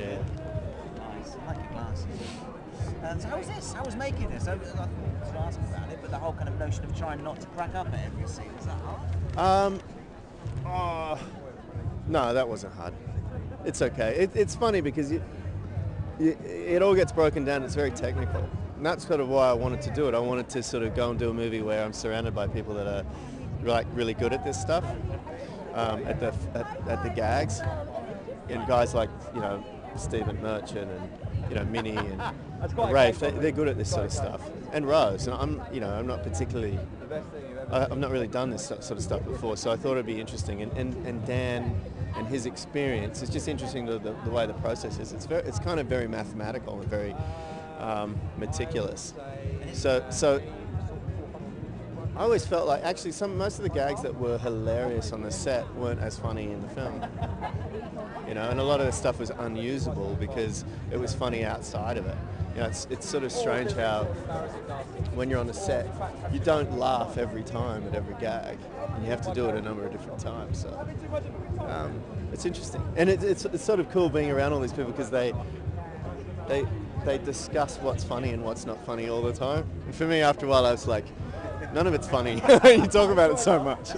Yeah. Nice. I like your glasses. So how was this? How was making this? I was asking about it, but the whole kind of notion of trying not to crack up at every scene, is that hard? No, that wasn't hard. It's okay. It's funny because it all gets broken down. It's very technical. And that's sort of why I wanted to do it. I wanted to sort of go and do a movie where I'm surrounded by people that are like really good at this stuff, at the gags, and guys like Stephen Merchant and Minnie and Rafe. They're good at this sort of stuff. And Rose. And I'm not particularly. I've not really done this sort of stuff before, so I thought it'd be interesting. And Dan and his experience, it's just interesting the way the process is. It's kind of very mathematical and very meticulous. So I always felt like actually most of the gags that were hilarious on the set weren't as funny in the film. And a lot of the stuff was unusable because it was funny outside of it. It's sort of strange how when you're on a set, you don't laugh every time at every gag, and you have to do it a number of different times. So it's interesting, and it's sort of cool being around all these people because they discuss what's funny and what's not funny all the time. And for me, after a while, I was like, none of it's funny. You talk about it so much.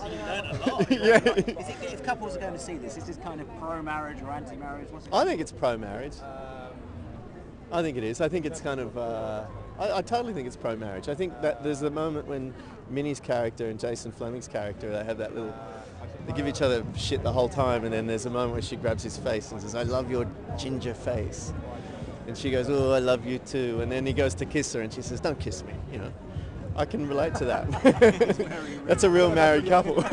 Yeah. If couples are going to see this, is this kind of pro-marriage or anti-marriage? I think it's pro-marriage. I think it is. I think it's kind of. I totally think it's pro-marriage. I think that there's a moment when Minnie's character and Jason Fleming's character, they have that little. They give each other shit the whole time, and then there's a moment where she grabs his face and says, "I love your ginger face," and she goes, "Oh, I love you too." And then he goes to kiss her, and she says, "Don't kiss me," I can relate to that. That's a real married couple.